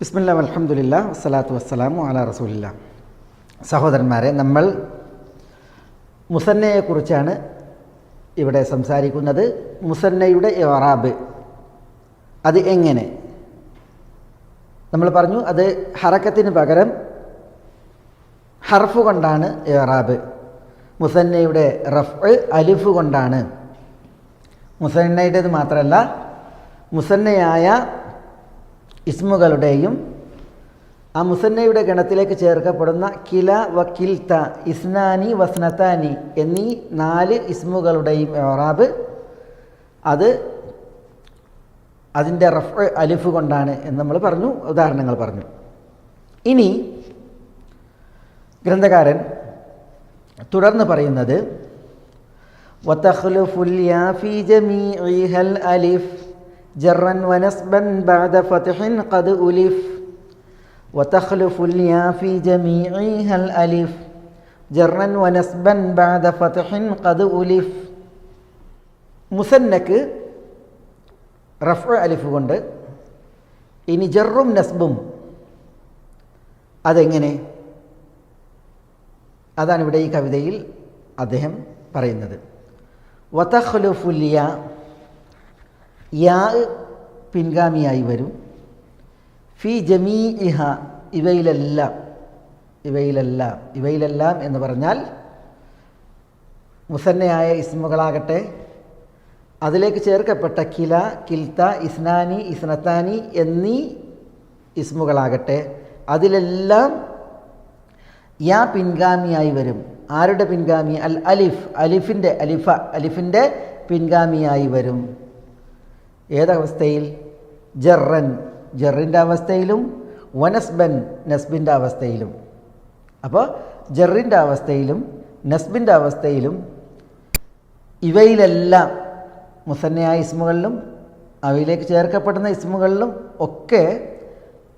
ബിസ്മില്ലാ അൽഹംദുലില്ലാ വസ്സലാത്തു വസ്സലാമു അലാ റസൂലില്ലാ. സഹോദരന്മാരെ, നമ്മൾ മുസന്നയെക്കുറിച്ചാണ് ഇവിടെ സംസാരിക്കുന്നത്. മുസന്നയുടെ ഇറാബ് അത് എങ്ങനെ? നമ്മൾ പറഞ്ഞു, അത് ഹറക്കത്തിന് പകരം ഹർഫ് കൊണ്ടാണ് ഇറാബ്. മുസന്നയുടെ റഫ് അലിഫ് കൊണ്ടാണ്. മുസന്നയുടേത് മാത്രമല്ല, മുസന്നയായ ഇസ്മുകളുടെയും ആ മുസന്നയുടെ ഗണത്തിലേക്ക് ചേർക്കപ്പെടുന്ന കില വ കിൽത്ത, ഇസ്നാനി വസ്നത്താനി എന്നീ 4 ഇസ്മുകളുടെയും ഇറാബ് അത് അതിൻ്റെ റഫ് അലിഫ് കൊണ്ടാണ് എന്ന് നമ്മൾ പറഞ്ഞു, ഉദാഹരണങ്ങൾ പറഞ്ഞു. ഇനി ഗ്രന്ഥകാരൻ തുടർന്ന് പറയുന്നത് വതഖ്ലുഫുൽ യാ ഫീ ജമീഇഹൽ അലിഫ് ജറൻ വനസ്ബൻ ബഅദ ഫത്ഹിൻ ഖദ് ഉലിഫ്. വതഖ്ലുഫുൽ യാ ഫീ ജമീഇഹൽ അലിഫ് ജറൻ വനസ്ബൻ ബഅദ ഫത്ഹിൻ ഖദ് ഉലിഫ്. മുസന്നക്ക് റഫ് അലിഫ് കൊണ്ട്, ഇനി ജറും നസ്ബും അതെങ്ങനെ? അതാണ് ഇവിടെ ഈ കവിതയിൽ അദ്ദേഹം പറയുന്നത്. വതഖ്ലുഫുൽ യാ പിൻഗാമിയായി വരും. ഫി ജമീഇഹ ഇവയിലെല്ലാം എന്ന് പറഞ്ഞാൽ മുസന്നയായ ഇസ്മുകളാകട്ടെ, അതിലേക്ക് ചേർക്കപ്പെട്ട കില, കിൽത്ത, ഇസ്നാനി, ഇസ്നത്താനി എന്നീ ഇസ്മുകളാകട്ടെ, അതിലെല്ലാം യാ പിൻഗാമിയായി വരും. ആരുടെ പിൻഗാമി? അൽ അലിഫ്, അലിഫിൻ്റെ പിൻഗാമിയായി വരും. ഏതവസ്ഥയിൽ? ജറിൻ്റെ അവസ്ഥയിലും വനസ്ബൻ, നസ്ബിൻ്റെ അവസ്ഥയിലും. അപ്പോൾ ജറിൻ്റെ അവസ്ഥയിലും നസ്ബിൻ്റെ അവസ്ഥയിലും ഇവയിലെല്ലാം മുസന്നയായ ഇസ്മുകളിലും അവയിലേക്ക് ചേർക്കപ്പെടുന്ന ഇസ്മുകളിലും ഒക്കെ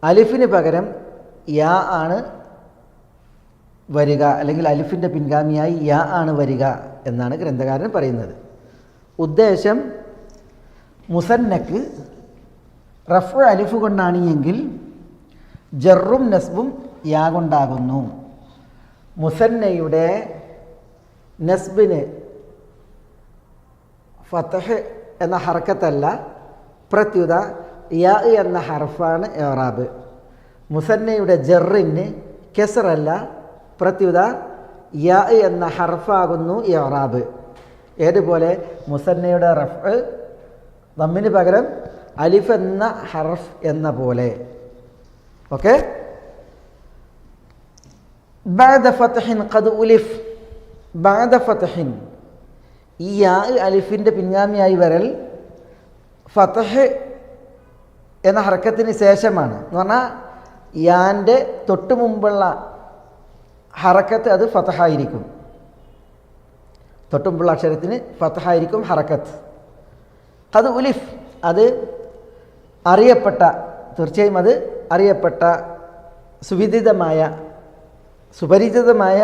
അലിഫിന് പകരം യാ ആണ് വരിക, അല്ലെങ്കിൽ അലിഫിൻ്റെ പിൻഗാമിയായി യാ ആണ് വരിക എന്നാണ് ഗ്രന്ഥകാരൻ പറയുന്നത്. ഉദ്ദേശം, മുസന്നക്ക് റഫ് അലിഫ് കൊണ്ടാണ് എങ്കിൽ ജറും നസ്ബും യാ കൊണ്ടാകുന്നു. മുസന്നയുടെ നസ്ബിന് ഫത്ഹ് എന്ന ഹർക്കത്തല്ല, പ്രത്യുത യാ എന്ന ഹർഫാണ് ഇറാബ്. മുസന്നയുടെ ജറിന് കെസറല്ല, പ്രത്യുത യാ എന്ന ഹർഫാകുന്നു ഇറാബ്. ഏതുപോലെ മുസന്നയുടെ റഫ് ദമ്മിന് പകരം അലിഫ് എന്ന ഹർഫ് എന്ന പോലെ. ഓക്കെ. ബഅദ ഫത്ഹിൻ ഖദ് ഉലിഫ്. ബഅദ ഫത്ഹിൻ, ഈ യാ അലിഫിൻ്റെ പിൻഗാമിയായി വരൽ ഫത്ഹ് എന്ന ഹർക്കത്തിന് ശേഷമാണ്. എന്ന് പറഞ്ഞാൽ യാൻ്റെ തൊട്ട് മുമ്പുള്ള ഹറക്കത്ത് അത് ഫത്ഹായിരിക്കും. തൊട്ടുമുമ്പുള്ള അക്ഷരത്തിന് ഫത്ഹായിരിക്കും ഹറക്കത്ത്. ഖദ് ഉലിഫ്, അത് അറിയപ്പെട്ട, തീർച്ചയായും അത് അറിയപ്പെട്ട, സുപരിചിതമായ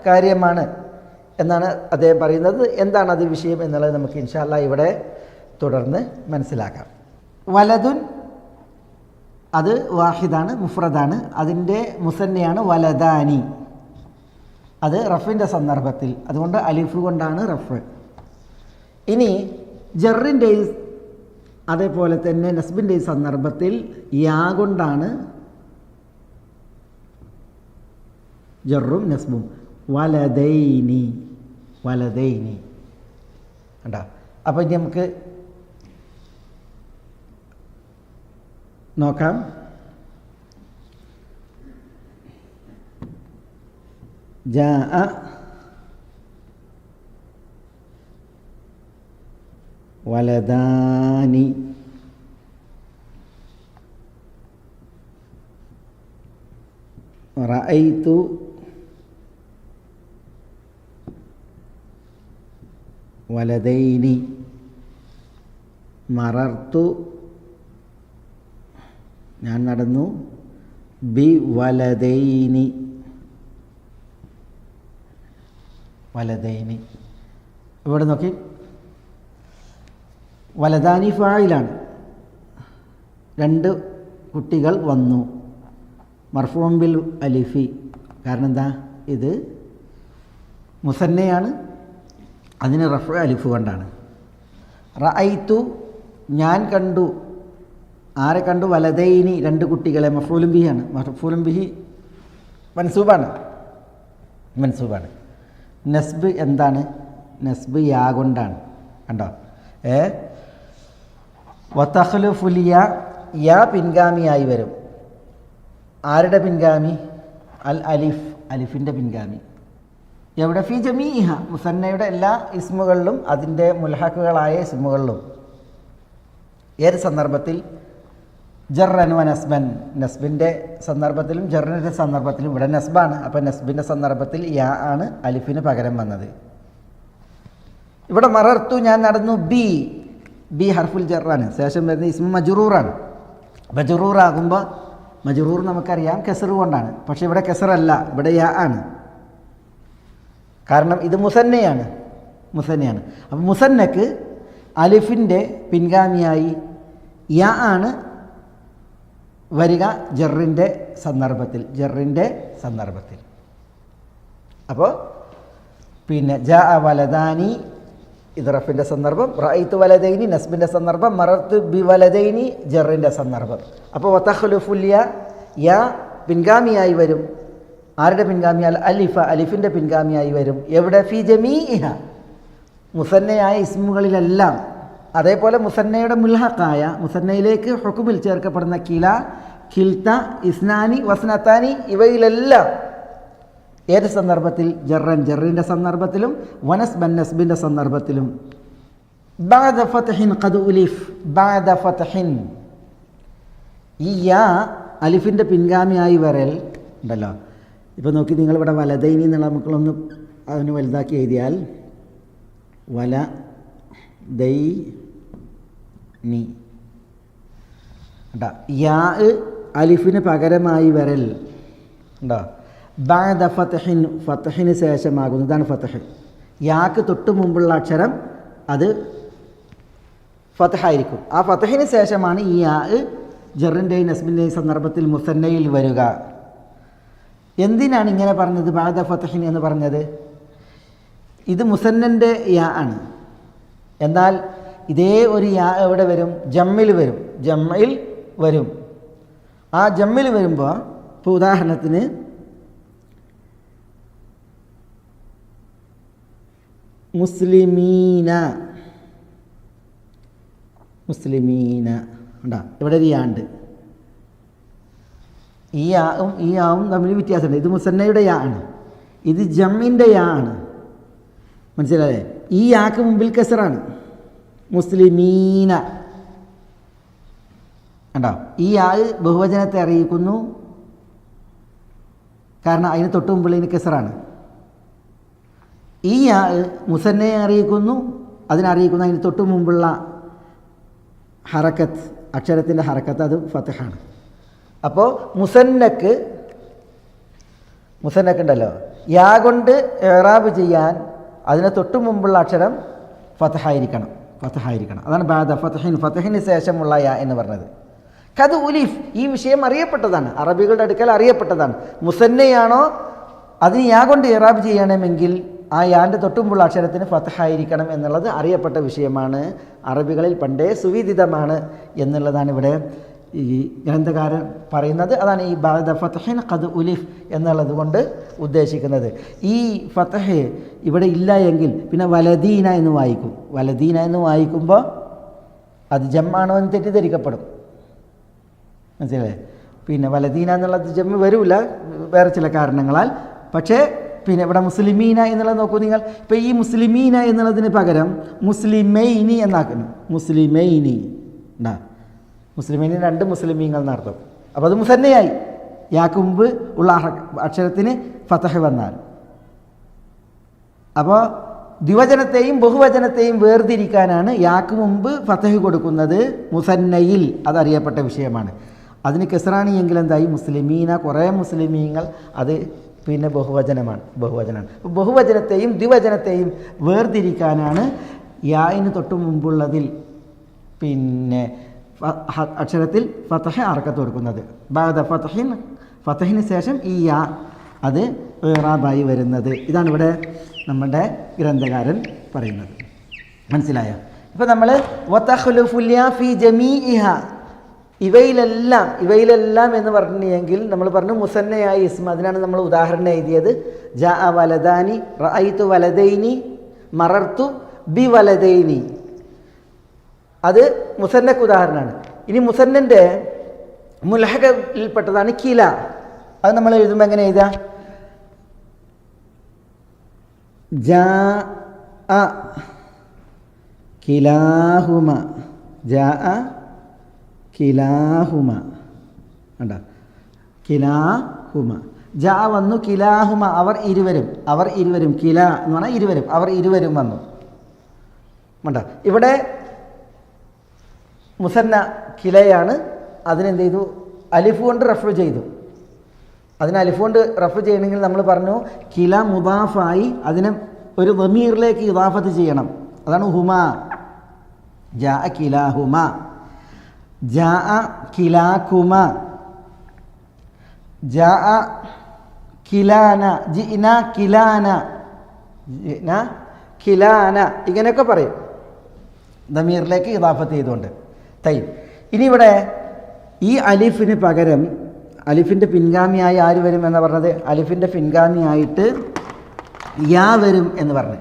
കാര്യമാണ് എന്നാണ് അദ്ദേഹം പറയുന്നത്. എന്താണ് അത് വിഷയം എന്നുള്ളത് നമുക്ക് ഇൻഷാ അല്ലാഹ് ഇവിടെ തുടർന്ന് മനസ്സിലാക്കാം. വലതുൻ, അത് വാഹിദാണ്, മുഫ്രദാണ്. അതിൻ്റെ മുസന്നയാണ് വലദാനി. അത് റഫിൻ്റെ സന്ദർഭത്തിൽ, അതുകൊണ്ട് അലിഫ് കൊണ്ടാണ് റഫ്. ഇനി ജറിൻ്റെയും അതേപോലെ തന്നെ നസ്ബിൻ്റെയും സന്ദർഭത്തിൽ യാ കൊണ്ടാണ് ജറും നസ്ബും. വലദൈനി കണ്ടോ? അപ്പോൾ ഇനി നമുക്ക് നോക്കാം. ജാഅ വലദാനി, റഅയ്തു വലദൈനി, മറർതു ഞാൻ നടന്നു, ബി വലദൈനി. ഇവിടെ നോക്കി, വലദാനി ഫായിലാണ്. 2 കുട്ടികൾ വന്നു. മർഫൂഉൻ ബിൽ അലിഫി. കാരണം എന്താ, ഇത് മുസന്നയാണ്, അതിന് റഫ്ഉ അലിഫ് കൊണ്ടാണ്. റഅയ്തു ഞാൻ കണ്ടു. ആരെ കണ്ടു? വലദൈനി രണ്ട് കുട്ടികളെ. മഫ്ഊലുൻ ബിഹിയാണ്. മഫ്ഊലുൻ ബിഹി മൻസൂബാണ്. നസ്ബ് എന്താണ്? നസ്ബ് യാ കൊണ്ടാണ്. കണ്ടോ? വതഖ്ലുഫുൽ യാ പിൻഗാമിയായി വരും. ആരുടെ പിൻഗാമി? അൽ അലിഫ്, അലിഫിൻ്റെ പിൻഗാമി. എവിടെ? ഫി ജമീഇഹ, മുസന്നയുടെ എല്ലാ ഇസ്മുകളിലും, അതിൻ്റെ മുൽഹഖുകളായ ഇസ്മുകളിലും. ഏത് സന്ദർഭത്തിൽ? ജർറൻ വ നസ്ബൻ, നസ്ബിൻ്റെ സന്ദർഭത്തിലും ജർറിൻ്റെ സന്ദർഭത്തിലും. ഇവിടെ നസ്ബാണ്, അപ്പോൾ നസ്ബിൻ്റെ സന്ദർഭത്തിൽ യാ ആണ് അലിഫിന് പകരം വന്നത്. ഇവിടെ മറർത്തു ഞാൻ നടന്നു. ബി ഹർഫുൽ ജറാണ്, ശേഷം വരുന്ന ഇസ്മു മജ്റൂറാണ്. മജ്റൂറാകുമ്പോൾ മജ്റൂർ നമുക്കറിയാം കെസർ കൊണ്ടാണ്, പക്ഷേ ഇവിടെ കെസറല്ല, ഇവിടെ യാ ആണ്. കാരണം ഇത് മുസന്നയാണ്. അപ്പോൾ മുസന്നക്ക് അലിഫിൻ്റെ പിൻഗാമിയായി യാ ആണ് വരിക ജറിൻ്റെ സന്ദർഭത്തിൽ. അപ്പോൾ പിന്നെ ജാ വലദാനി ഇത് റഫിൻ്റെ സന്ദർഭം, റഅയ്തു വലദൈനി നസ്ബിൻ്റെ സന്ദർഭം, മറർത്തു ബി വലദൈനി ജറിൻ്റെ സന്ദർഭം. അപ്പോൾ വതഖ്ലുഫുൽ യാ പിൻഗാമിയായി വരും. ആരുടെ പിൻഗാമി? അൽ അലിഫ, അലിഫിൻ്റെ പിൻഗാമിയായി വരും. എവിടെ? ഫി ജമീഇഹ, മുസന്നയായ ഇസ്മുകളിലെല്ലാം. അതേപോലെ മുസന്നയുടെ മുൽഹഖായ, മുസന്നയിലേക്ക് ഹുക്മിൽ ചേർക്കപ്പെടുന്ന കില, ഖിൽത, ഇസ്നാനി, വസ്നത്താനി ഇവയിലെല്ലാം ഏത് സന്ദർഭത്തിൽ? ജറിൻ്റെ സന്ദർഭത്തിലും വനസ്ബൻ നസ്ബിൻ്റെ സന്ദർഭത്തിലും. ബഅദ ഫത്ഹിൻ ഖദ് ഉലിഫ്, ബഅദ ഫത്ഹിൻ, ഈ യാ അലിഫിൻ്റെ പിൻഗാമിയായി വരൽ ഉണ്ടല്ലോ. ഇപ്പോൾ നോക്കി നിങ്ങളിവിടെ വലദൈനി എന്നുള്ള നമുക്കൊന്ന് അതിന് വലുതാക്കി എഴുതിയാൽ വലദൈനി യാ അലിഫിന് പകരമായി വരൽ ഉണ്ടോ? ബഅദ ഫത്ഹിൻ, ഫത്ഹിന് ശേഷമാകുന്നു. ഇതാണ് ഫത്ഹ്. യാക്ക് തൊട്ട് മുമ്പുള്ള അക്ഷരം അത് ഫത്ഹായിരിക്കും. ആ ഫത്ഹിന് ശേഷമാണ് ഈ യാ ജറിൻ്റെയും നസ്ബിൻ്റെയും സന്ദർഭത്തിൽ മുസന്നയിൽ വരിക. എന്തിനാണ് ഇങ്ങനെ പറഞ്ഞത് ബഅദ ഫത്ഹിൻ എന്ന് പറഞ്ഞത്? ഇത് മുസന്നൻ്റെ യാ ആണ്. എന്നാൽ ഇതേ ഒരു യാ എവിടെ വരും? ജമ്മിൽ വരും. ആ ജമ്മിൽ വരുമ്പോൾ, ഇപ്പോൾ ഉദാഹരണത്തിന് മുസ്ലിമീന ഉണ്ടാ, ഇവിടെ ഒരു യാ ഉണ്ട്. ഈ യാവും തമ്മിൽ വ്യത്യാസമുണ്ട്. ഇത് മുസന്നയുടെ യാ ആണ്, ഇത് ജമ്മിൻ്റെ യാ ആണ്. മനസ്സിലായേ? ഈ യാക്ക് മുമ്പിൽ കസറാണ്. മുസ്ലിമീന ഉണ്ടോ? ഈ യാ ബഹുവചനത്തെ അറിയിക്കുന്നു, കാരണം അതിന് തൊട്ട് മുമ്പുള്ളതിന് കസറാണ്. ഈ യാ മുസന്നയെ അറിയിക്കുന്നു, അതിനറിയിക്കുന്നു അതിന് തൊട്ട് മുമ്പുള്ള ഹറക്കത്ത്, അക്ഷരത്തിൻ്റെ ഹറക്കത്ത്, അത് ഫത്ഹാണ്. അപ്പോൾ മുസന്നക്ക് ഉണ്ടല്ലോ, യാ കൊണ്ട് ഇറാബ് ചെയ്യാൻ അതിന് തൊട്ട് മുമ്പുള്ള അക്ഷരം ഫത്ഹായിരിക്കണം. അതാണ് ബഅദ ഫത്ഹിൻ, ഫത്ഹിന് ശേഷമുള്ള യാ എന്ന് പറഞ്ഞത്. ഖദ് ഉലിഫ്, ഈ വിഷയം അറിയപ്പെട്ടതാണ്, അറബികളുടെ അടുക്കൽ അറിയപ്പെട്ടതാണ്. മുസന്നയാണോ അതിന് യാ കൊണ്ട് ഇറാബ് ചെയ്യണമെങ്കിൽ ആ യാൻ്റെ തൊട്ടുമുള്ള അക്ഷരത്തിന് ഫത്ഹായിരിക്കണം എന്നുള്ളത് അറിയപ്പെട്ട വിഷയമാണ്. അറബികളിൽ പണ്ടേ സുവിദിതമാണ് എന്നുള്ളതാണ് ഇവിടെ ഈ ഗ്രന്ഥകാരൻ പറയുന്നത്. അതാണ് ഈ ബഅദ ഫത്ഹിൻ ഖദ് ഉലിഫ് എന്നുള്ളത് കൊണ്ട് ഉദ്ദേശിക്കുന്നത്. ഈ ഫത്ഹ് ഇവിടെ ഇല്ല എങ്കിൽ പിന്നെ വലദീന എന്ന് വായിക്കും. വലദീന എന്ന് വായിക്കുമ്പോൾ അത് ജമ്മാണോ എന്ന് തെറ്റിദ്ധരിക്കപ്പെടും. മനസ്സിലായേ? പിന്നെ വലദീന എന്നുള്ളത് ജമ്മ് വരില്ല വേറെ ചില കാരണങ്ങളാൽ. പക്ഷേ പിന്നെ ഇവിടെ മുസ്ലിമീന എന്നുള്ളത് നോക്കൂ നിങ്ങൾ. ഇപ്പോൾ ഈ മുസ്ലിമീന എന്നുള്ളതിന് പകരം മുസ്ലിമൈനി എന്നാക്കുന്നു. മുസ്ലിമൈനി ഉണ്ടാ, മുസ്ലിമൈനി രണ്ട് മുസ്ലിമീങ്ങൾ എന്നർത്ഥം. അപ്പോൾ അത് മുസന്നയായി. യാക്ക് മുമ്പ് ഉള്ള അക്ഷരത്തിന് ഫതഹ് വന്നാൽ. അപ്പോൾ ദ്വിവചനത്തെയും ബഹുവചനത്തെയും വേർതിരിക്കാനാണ് യാക്ക് മുമ്പ് ഫതഹ് കൊടുക്കുന്നത് മുസന്നയിൽ. അതറിയപ്പെട്ട വിഷയമാണ്. അതിന് കെസ്റാണി എങ്കിൽ എന്തായി? മുസ്ലിമീന, കുറേ മുസ്ലിമീങ്ങൾ, അത് പിന്നെ ബഹുവചനമാണ്. ബഹുവചനത്തെയും ദ്വിവചനത്തെയും വേർതിരിക്കാനാണ് യായിന് തൊട്ട് മുമ്പുള്ളതിൽ പിന്നെ അക്ഷരത്തിൽ ഫതഹ് അറക്കത്ത് കൊടുക്കുന്നത്. ബഅദ ഫത്ഹിൻ ഫതഹിന് ശേഷം ഈ യാ അത് ഇറാബായി വരുന്നത്. ഇതാണ് ഇവിടെ നമ്മുടെ ഗ്രന്ഥകാരൻ പറയുന്നത്. മനസ്സിലായോ? ഇപ്പോൾ നമ്മൾ വതഖ്ലുഫുൽ യാ ഫി ജമീഇഹ, ഇവയിലെല്ലാം എന്ന് പറഞ്ഞെങ്കിൽ നമ്മൾ പറഞ്ഞു മുസന്നയായ ഇസ്മ. അതിനാണ് നമ്മൾ ഉദാഹരണം എഴുതിയത്. ജാ വലദാനി, റഅയ്തു വലദൈനി, മറർത്തു ബി വലദൈനി. അത് മുസന്നക്ക് ഉദാഹരണമാണ്. ഇനി മുസന്നൻ്റെ മുൽഹഖിൽപ്പെട്ടതാണ് കില. അത് നമ്മൾ എഴുതുമ്പോൾ എങ്ങനെ എഴുതാം? ജാ കിലാഹുമ, ജാ കിലാഹുമ, കണ്ട കിലാഹുമ. ജാ വന്നു, കിലാഹുമ അവർ ഇരുവരും, കില എന്ന് പറഞ്ഞാൽ ഇരുവരും, അവർ ഇരുവരും വന്നു. കണ്ട ഇവിടെ മുസന്ന കിലയാണ്. അതിനെന്ത് ചെയ്തു? അലിഫ് കൊണ്ട് റഫ് ചെയ്തു. അതിന് അലിഫ് കൊണ്ട് റഫ് ചെയ്യണമെങ്കിൽ നമ്മൾ പറഞ്ഞു കില മുദാഫായി അതിനെ ഒരു ദമീറിലേക്ക് ഇദാഫത്ത് ചെയ്യണം. അതാണ് ഹുമ. ജാ കിലാഹുമ, ജാ കിലാകുമ, ജാ കിലാന, ജിന കിലാന, ജിന കിലാന, ഇങ്ങനെയൊക്കെ പറയും ദമീറിലേക്ക് ഇദാഫത്ത് ചെയ്തുകൊണ്ട്. തയ്യ്. ഇനി ഇവിടെ ഈ അലിഫിന് പകരം അലിഫിൻ്റെ പിൻഗാമിയായി ആര് വരും എന്ന് പറഞ്ഞത്? അലിഫിൻ്റെ പിൻഗാമിയായിട്ട് യാ വരും എന്ന് പറഞ്ഞു.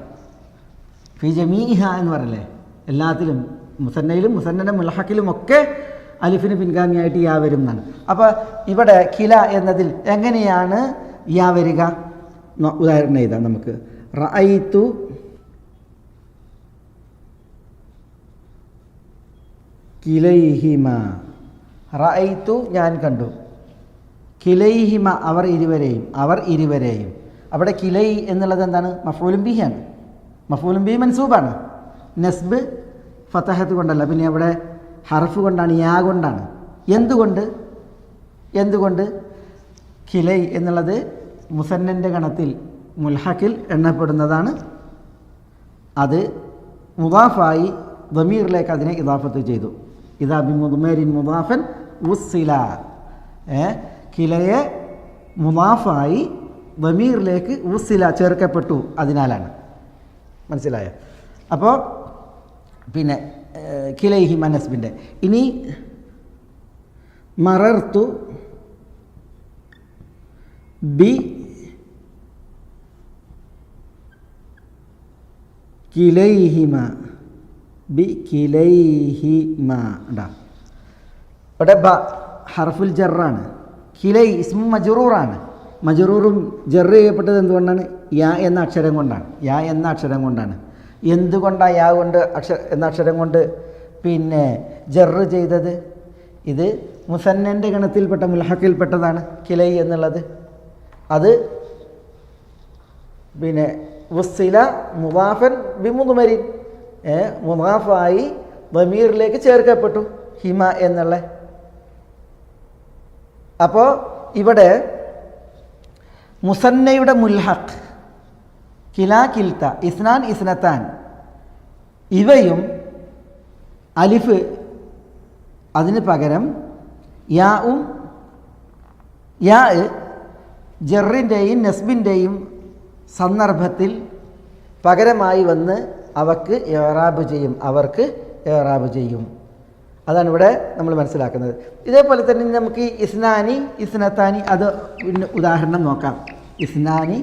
ഫി ജമീഇഹ എന്ന് പറഞ്ഞല്ലേ, എല്ലാത്തിലും മുസന്നയിലും മുസന്നൻ്റെ മുൽഹഖിലും ഒക്കെ അലിഫിന് പിൻഗാമിയായിട്ട് യാ വരും എന്നാണ്. അപ്പോൾ ഇവിടെ കില എന്നതിൽ എങ്ങനെയാണ് യാ വരിക? ഉദാഹരണം എഴുതാം നമുക്ക്. റഅയ്തു കിലൈഹിമ, റഅയ്തു ഞാൻ കണ്ടു, കിലൈഹിമ അവർ ഇരുവരെയും. അവിടെ കിലൈ എന്നുള്ളത് എന്താണ്? മഫ്ഊലുൻ ബിഹിയാണ്. മഫ്ഊലുൻ ബിഹി മൻസൂബാണ്. നസ്ബ് ഫതഹത്ത് കൊണ്ടല്ല, പിന്നെ അവിടെ ഹർഫ് കൊണ്ടാണ്, യാ കൊണ്ടാണ്. എന്തുകൊണ്ട്? കിലൈ എന്നുള്ളത് മുസന്നൻ്റെ ഗണത്തിൽ മുൽഹഖിൽ എണ്ണപ്പെടുന്നതാണ്. അത് മുദാഫായി ദമീറിലേക്ക് അതിനെ ഇദാഫത്ത് ചെയ്തു. ഇദാ ബിമുദ്മരിൻ മുദാഫൻ ഉസ്സില, കിലയെ മുദാഫായി ദമീറിലേക്ക് ഉസ്സില ചേർക്കപ്പെട്ടു, അതിനാലാണ്. മനസ്സിലായോ? അപ്പോൾ പിന്നെ കിലൈഹി മനസ്ബിൻ്റെ. ഇനി മറർത്തു ബി കിലൈഹിമ, ബി കിലൈഹിമ. ഉണ്ടാ ഇവിടെ ബ ഹർഫുൽ ജറാണ്. കിലൈ ഇസ്മു മജ്റൂറാണ്. മജ്റൂറും ജറ് ചെയ്യപ്പെട്ടത് എന്തുകൊണ്ടാണ്? യാ എന്ന അക്ഷരം കൊണ്ടാണ്. എന്തുകൊണ്ടാണ് യാ കൊണ്ട് എന്ന അക്ഷരം കൊണ്ട് പിന്നെ ജറ് ചെയ്തത്? ഇത് മുസന്നൻ്റെ ഗണത്തിൽപ്പെട്ട മുൽഹഖിൽപ്പെട്ടതാണ് കിലൈ എന്നുള്ളത്. അത് പിന്നെ വസ്സില മുദാഫൻ ബിമുദ്മരിൻ, മുദാഫായി ദമീറിലേക്ക് ചേർക്കപ്പെട്ടു, ഹിമ എന്നുള്ള. അപ്പോൾ ഇവിടെ മുസന്നയുടെ മുൽഹഖ് കില, കിൽത്ത, ഇസ്നാൻ, ഇസ്നത്താൻ, ഇവയും അലിഫ് അതിന് പകരം യാ ജറിൻ്റെയും നസ്ബിൻ്റെയും സന്ദർഭത്തിൽ പകരമായി വന്ന് അവർക്ക് ഇറാബ് ചെയ്യും. അതാണ് ഇവിടെ നമ്മൾ മനസ്സിലാക്കുന്നത്. ഇതേപോലെ തന്നെ നമുക്ക് ഈ ഇസ്നാനി, ഇസ്നത്താനി അത് ഉദാഹരണം നോക്കാം. ഇസ്നാനി,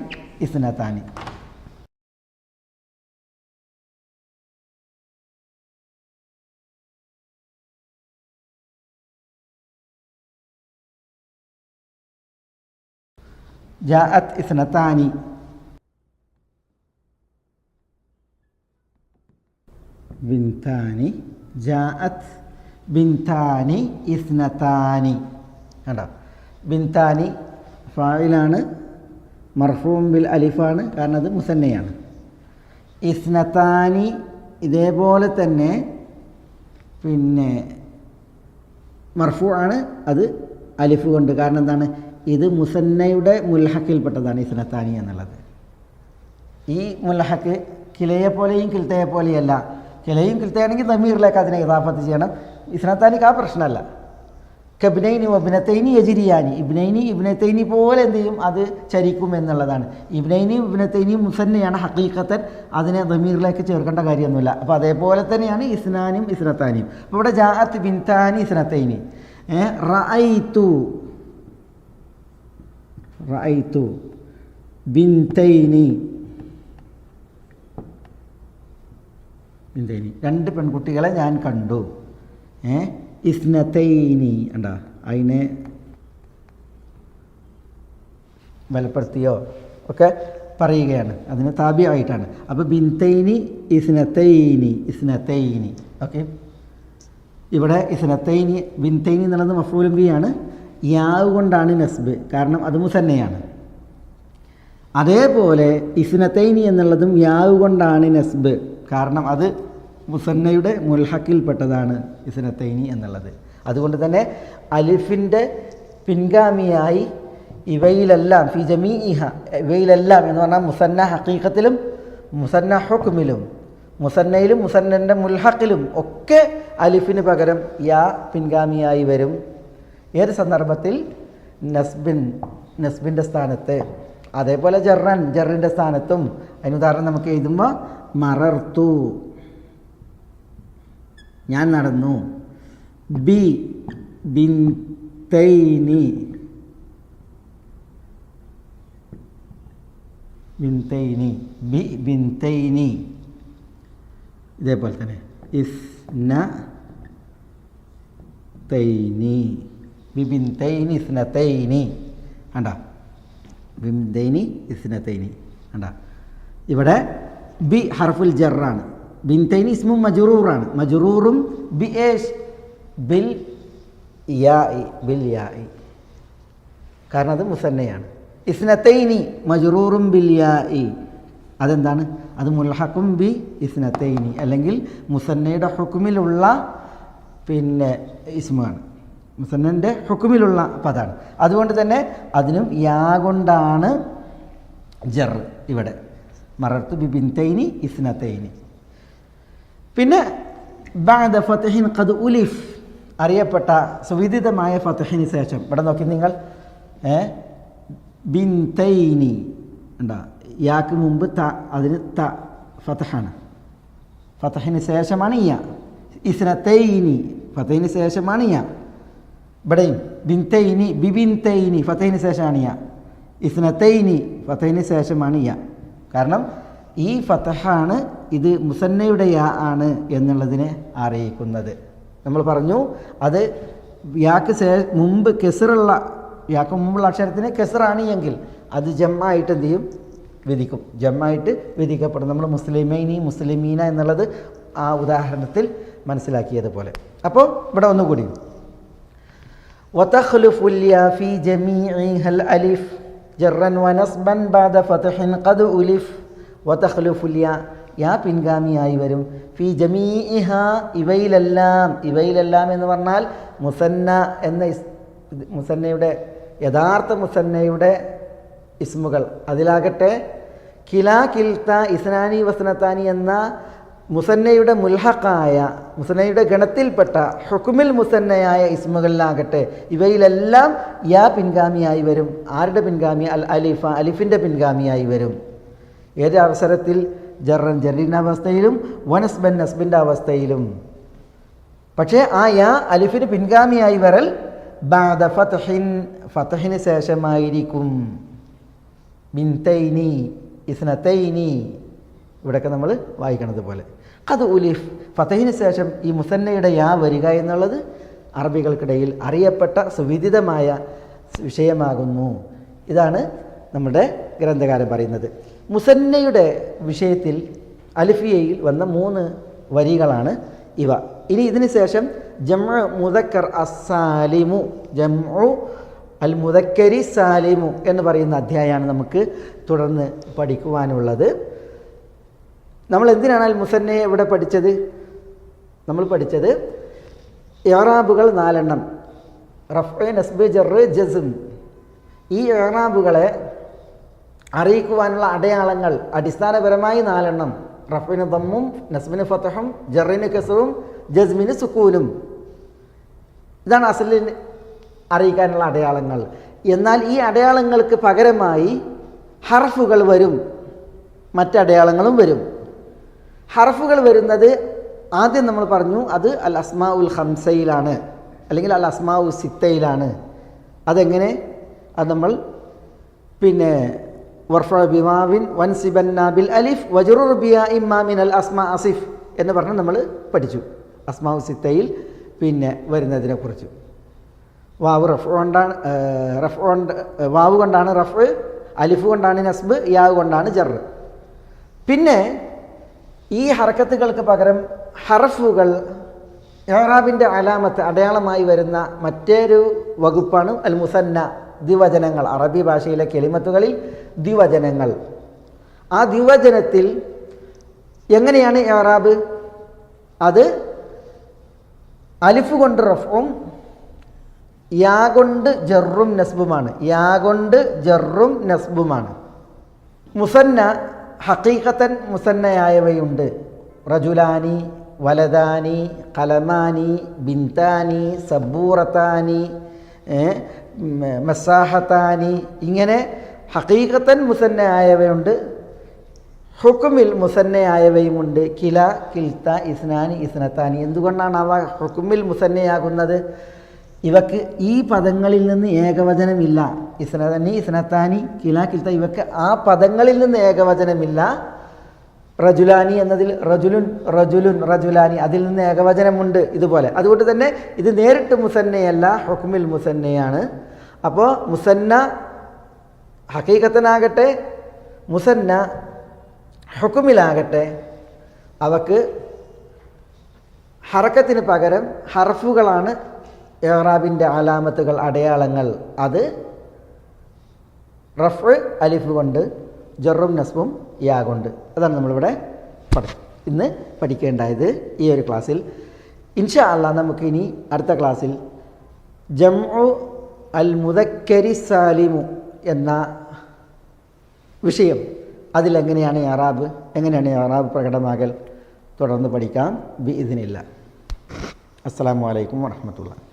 ഇസ്നത്താനി. ജാഅത് ഇസ്നത്താനി, ബിൻതാനി, ജാഅത് ബിൻതാനി, ഇസ്നത്താനി. കണ്ടോ? ബിൻതാനി ഫായിലാണ്, മർഫൂം ബിൽ അലിഫാണ്, കാരണം അത് മുസന്നയാണ്. ഇസ്നത്താനി ഇതേപോലെ തന്നെ പിന്നെ മർഫൂ ആണ്, അത് അലിഫ് കൊണ്ട്. കാരണം എന്താണ്? ഇത് മുസന്നയുടെ മുൽഹഖിൽപ്പെട്ടതാണ് ഇസ്നത്താനി എന്നുള്ളത്. ഈ മുൽഹഖ് കിലയെ പോലെയും കിൽത്തയെ പോലെയല്ല. കിലയും കിൽത്തയാണെങ്കിൽ ദമീറിലേക്ക് അതിനെ ഇദാഫത്ത് ചെയ്യണം. ഇസ്നത്താനിക്ക് ആ പ്രശ്നമല്ല. കബ്നൈനി വബ്നത്തൈനി യജിരിയാനി, ഇബ്നൈനി ഇബ്നത്തൈനി പോലെ എന്ത് ചെയ്യും, അത് ചരിക്കും എന്നുള്ളതാണ്. ഇബ്നൈനി ഇബ്നത്തൈനി മുസന്നയാണ് ഹഖീഖത്തൻ, അതിനെ ദമീറിലേക്ക് ചേർക്കേണ്ട കാര്യമൊന്നുമില്ല. അപ്പോൾ അതേപോലെ തന്നെയാണ് ഇസ്നാനും ഇസ്നത്താനിയും. അപ്പോൾ ഇവിടെ ജാഅത്ത് ബിൻതാനി ഇസ്നത്തൈനി, റഅയ്തു റഅയ്തു ബിൻതൈനി ബിൻതൈനി, രണ്ട് പെൺകുട്ടികളെ ഞാൻ കണ്ടു. ഇസ്നത്തൈനി ഉണ്ടാ, അതിനെ ബലപ്പെടുത്തിയോ ഒക്കെ പറയുകയാണ്, അതിന് താബിയായിട്ടാണ്. അപ്പോൾ ബിൻതൈനി ഇസ്നത്തൈനി ഇസ്നത്തൈനി. ഓക്കെ, ഇവിടെ ഇസ്നത്തൈനി ബിൻതൈനി എന്നുള്ളത് മഫ്ഊലും ബിയാണ്, യാവ് കൊണ്ടാണ് നസ്ബ്, കാരണം അത് മുസന്നയാണ്. അതേപോലെ ഇസ്നത്തൈനി എന്നുള്ളതും യാവ് കൊണ്ടാണ് നസ്ബ്, കാരണം അത് മുസന്നയുടെ മുൽഹക്കിൽപ്പെട്ടതാണ് ഇസ്നത്തൈനി എന്നുള്ളത്. അതുകൊണ്ട് തന്നെ അലിഫിൻ്റെ പിൻഗാമിയായി ഇവയിലെല്ലാം ഫി ജമീഇഹ, ഇവയിലെല്ലാം എന്ന് പറഞ്ഞാൽ മുസന്ന ഹഖീഖത്തിലും മുസന്ന ഹുക്മിലും മുസന്നയിലും മുസന്നൻ്റെ മുൽഹക്കിലും ഒക്കെ അലിഫിന് പകരം യാ പിൻഗാമിയായി വരും. ഏത് സന്ദർഭത്തിൽ? നസ്ബിൻ്റെ സ്ഥാനത്ത്. അതേപോലെ ജർറൻ, ജറിൻ്റെ സ്ഥാനത്തും. അതിന് ഉദാഹരണം നമുക്ക് എഴുതുമ്പോൾ മറർത്തു, ഞാൻ നടന്നു. ബി ബിൻതൈനി ബിൻതൈനി ബി ബിൻതൈനി. ഇതേപോലെ തന്നെ ഇസ്നതൈനി ബി ബിൻതൈനി ഇസ്നതൈനി. കണ്ട, ബിൻതൈനി ഇസ്നതൈനി. കണ്ട, ഇവിടെ ബി ഹർഫുൽ ജറാണ്, ബിൻതൈനി ഇസ്മും മജ്റൂറാണ്, മജ്റൂറും ബി ഏഷ് ബിൽ യാഇ, ബിൽ യാഇ, കാരണം അത് മുസന്നയാണ്. ഇസ്നത്തൈനി മജ്റൂറും ബിൽ യാഇ, അതെന്താണ്? അത് മുൽഹഖും ബി ഇസ്നത്തൈനി, അല്ലെങ്കിൽ മുസന്നയുടെ ഹുക്മിലുള്ള പിന്നെ ഇസ്മാണ്, മുസന്നൻ്റെ ഹുക്മിലുള്ള പദമാണ്. അതുകൊണ്ട് തന്നെ അതിനും യാ കൊണ്ടാണ് ജർ. ഇവിടെ മറർത്തു ബി ബിൻതൈനി ഇസ്നത്തൈനി. പിന്നെ ബഅദ ഫത്ഹിൻ ഖദ് ഉലിഫ്, അറിയപ്പെട്ട സുവിദിതമായ ഫത്ഹിന് ശേഷം. ഇവിടെ നോക്കി നിങ്ങൾ, ബിൻതൈനി ഉണ്ടാ, യാക്ക് മുമ്പ് ത, അതിന് ത ഫത്ഹാണ്, ഫത്ഹിന് ശേഷമാണ് യ. ഇസ്നതൈനി ഫത്ഹിന് ശേഷമാണ് യ. ഇവിടെയും ബിൻതൈനി ബിബിൻതൈനി ഫത്ഹിന് ശേഷമാണ് യ. ഇസ്നതൈനി ഫത്ഹിന് ശേഷമാണ് യ. കാരണം ഈ ഫത്ഹാണ് ഇത് മുസന്നയുടെ യാ ആണ് എന്നുള്ളതിനെ അറിയിക്കുന്നത്. നമ്മൾ പറഞ്ഞു അത് യാക്ക് മുമ്പ് കെസറുള്ള, യാക്ക് മുമ്പുള്ള അക്ഷരത്തിന് കെസറാണ് എങ്കിൽ അത് ജമ്മായിട്ട് എന്ത് ചെയ്യും? വിധിക്കും, ജമ്മായിട്ട് വിധിക്കപ്പെടും. നമ്മൾ മുസ്ലിമൈനി മുസ്ലിമീന എന്നുള്ളത് ആ ഉദാഹരണത്തിൽ മനസ്സിലാക്കിയതുപോലെ. അപ്പോൾ ഇവിടെ ഒന്നുകൂടി, വതഖ്ലുഫുൽ യാ ഫീ ജമീഇഹൽ അലിഫ് ജർറൻ വനസ്ബൻ ബഅദ ഫത്ഹിൻ ഖദ് ഉലിഫ്. വതഖ്ലുഫുൽ യാ, യാ പിൻഗാമിയായി വരും. ഫീ ജമീഇഹ, ഇവയിലെല്ലാം. ഇവയിലെല്ലാം എന്ന് പറഞ്ഞാൽ മുസന്ന എന്ന മുസന്നയുടെ യഥാർത്ഥ മുസന്നയുടെ ഇസ്മുകൾ, അതിലാകട്ടെ കിലാ കിൽത്ത ഇസ്നാനി വസ്നത്താനി എന്ന മുസന്നയുടെ മുൽഹഖായ, മുസന്നയുടെ ഗണത്തിൽപ്പെട്ട ഹുക്മിൽ മുസന്നയായ ഇസ്മുകളിലാകട്ടെ ഇവയിലെല്ലാം യാ പിൻഗാമിയായി വരും. ആരുടെ പിൻഗാമി? അൽ അലിഫ, അലിഫിൻ്റെ പിൻഗാമിയായി വരും. ഏത് അവസരത്തിൽ? ജറൻ, ജറിൻ്റെ അവസ്ഥയിലും വനസ്ബൻ, നസ്ബിൻ്റെ അവസ്ഥയിലും. പക്ഷേ ആ യാ അലിഫിന് പിൻഗാമിയായി വരൽ ബഅദ ഫത്ഹിൻ, ഫത്ഹിന് ശേഷമായിരിക്കും. ബിൻതൈനി ഇസ്നതൈനി, ഇവിടെയൊക്കെ നമ്മൾ വായിക്കണത് പോലെ. ഖദ് ഉലിഫ്, ഫത്ഹിന് ശേഷം ഈ മുസന്നയുടെ യാ വരിക എന്നുള്ളത് അറബികൾക്കിടയിൽ അറിയപ്പെട്ട സുവിദിതമായ വിഷയമാകുന്നു. ഇതാണ് നമ്മുടെ ഗ്രന്ഥകാരൻ പറയുന്നത്. മുസന്നയുടെ വിഷയത്തിൽ അലിഫിയയിൽ വന്ന 3 വരികളാണ് ഇവ. ഇനി ഇതിന് ശേഷം ജംഉ മുദക്കർ അസ്സാലിമു, ജംഉ അൽ മുദക്കരി സാലിമു എന്ന് പറയുന്ന അധ്യായമാണ് നമുക്ക് തുടർന്ന് പഠിക്കുവാനുള്ളത്. നമ്മൾ എന്തിനാണ് അൽ മുസന്നയെ ഇവിടെ പഠിച്ചത്? നമ്മൾ പഠിച്ചത് ഇഅ്റാബുകൾ 4 എണ്ണം, റഫ്ഉ, നസ്ബ്, ജറ്, ജസ്ം. ഈ ഇഅ്റാബുകളെ അറിയിക്കുവാനുള്ള അടയാളങ്ങൾ അടിസ്ഥാനപരമായി 4 എണ്ണം. റഫ്ഇന് ദമ്മും, നസ്ബിന് ഫത്ഹും, ജറിന് കസ്റും, ജസ്മിന് സുക്കൂനും. ഇതാണ് അസ്ലിൽ അറിയിക്കാനുള്ള അടയാളങ്ങൾ. എന്നാൽ ഈ അടയാളങ്ങൾക്ക് പകരമായി ഹർഫുകൾ വരും, മറ്റടയാളങ്ങളും വരും. ഹർഫുകൾ വരുന്നത് ആദ്യം നമ്മൾ പറഞ്ഞു അത് അൽ അസ്മാ ഉൽ ഖംസയിലാണ്, അല്ലെങ്കിൽ അൽ അസ്മാ ഉൽ സിത്തയിലാണ്. അതെങ്ങനെ? അത് നമ്മൾ വർഫ ബിമാവിൻ വൻസിബന്ന ബിൽ അലിഫ് വജറുർ ബിയാ ഇമ്മാ മിനൽ അസ്മാ അസിഫ് എന്ന് പറഞ്ഞ് നമ്മൾ പഠിച്ചു. അസ്മാ ഉൽ സിത്തയിൽ വരുന്നതിനെക്കുറിച്ച്. വാവ് റഫ് കൊണ്ടാണ്, വാവ് കൊണ്ടാണ് റഫ്, അലിഫ് കൊണ്ടാണ് നസ്ബ്, യാവ് കൊണ്ടാണ് ജർ. പിന്നെ ഈ ഹർക്കത്തുകൾക്ക് പകരം ഹർഫുകൾ ഇഅ്റാബിൻ്റെ അലാമത്ത് അടയാളമായി വരുന്ന മറ്റൊരു വകുപ്പാണ് അൽ മുസന്ന, ദ്വിവചനങ്ങൾ. അറബി ഭാഷയിലെ കെലിമത്തുകളിൽ ദ്വിവചനങ്ങൾ. ആ ദ്വിവചനത്തിൽ എങ്ങനെയാണ് ഇഅ്റാബ്? അത് അലിഫ് കൊണ്ട് റഫും യാ കൊണ്ട് ജറും നസ്ബുമാണ്. യാ കൊണ്ട് ജറും നസ്ബുമാണ്. മുസന്ന ഹഖീഖത്തൻ മുസന്നയായവയുണ്ട്. റജുലാനി, വലദാനി, കലമാനി, ബിന്താനി, സബൂറത്താനി, മസാഹത്താനി, ഇങ്ങനെ ഹഖീഖത്തൻ മുസന്നയായവയുണ്ട്. ഹുക്കുമിൽ മുസന്നയായവയുമുണ്ട്. കില, കിൽത്ത, ഇസ്നാനി, ഇസ്നത്താനി. എന്തുകൊണ്ടാണ് അവ ഹുക്കുമിൽ മുസന്നയാകുന്നത്? ഇവക്ക് ഈ പദങ്ങളിൽ നിന്ന് ഏകവചനമില്ല. ഇസ്നതനി, ഇസ്നത്താനി, കില, കിൽത്ത, ഇവക്ക് ആ പദങ്ങളിൽ നിന്ന് ഏകവചനമില്ല. റജുലാനി എന്നതിൽ റജുലുൻ, റജുലുൻ, റജുലാനി, അതിൽ നിന്ന് ഏകവചനമുണ്ട്. ഇതുപോലെ അതുകൊണ്ട് തന്നെ ഇത് നേരിട്ട് മുസന്നയല്ല, ഹുക്കുമിൽ മുസന്നയാണ്. അപ്പോൾ മുസന്ന ഹഖീഖത്തനാകട്ടെ മുസന്ന ഹുക്കുമിലാകട്ടെ അവക്ക് ഹറക്കത്തിന് പകരം ഹർഫുകളാണ് ഇഅ്റാബിൻ്റെ അലാമത്തുകൾ, അടയാളങ്ങൾ. അത് റഫ് അലിഫ് കൊണ്ട്, ജറും നസ്ബും യാ കൊണ്ട്. അതാണ് നമ്മളിവിടെ ഇന്ന് പഠിക്കേണ്ടായത് ഈ ഒരു ക്ലാസ്സിൽ. ഇൻഷാ അല്ലാഹ് നമുക്കിനി അടുത്ത ക്ലാസ്സിൽ ജംഉ അൽ മുദക്കരി സാലിമു എന്ന വിഷയം, അതിലെങ്ങനെയാണ് ഇഅ്റാബ് പ്രകടമാകൽ തുടർന്ന് പഠിക്കാം ബിഇദ്നില്ലാഹ്. അസ്സലാമു അലൈക്കും വറഹ്മത്തുള്ളാഹി.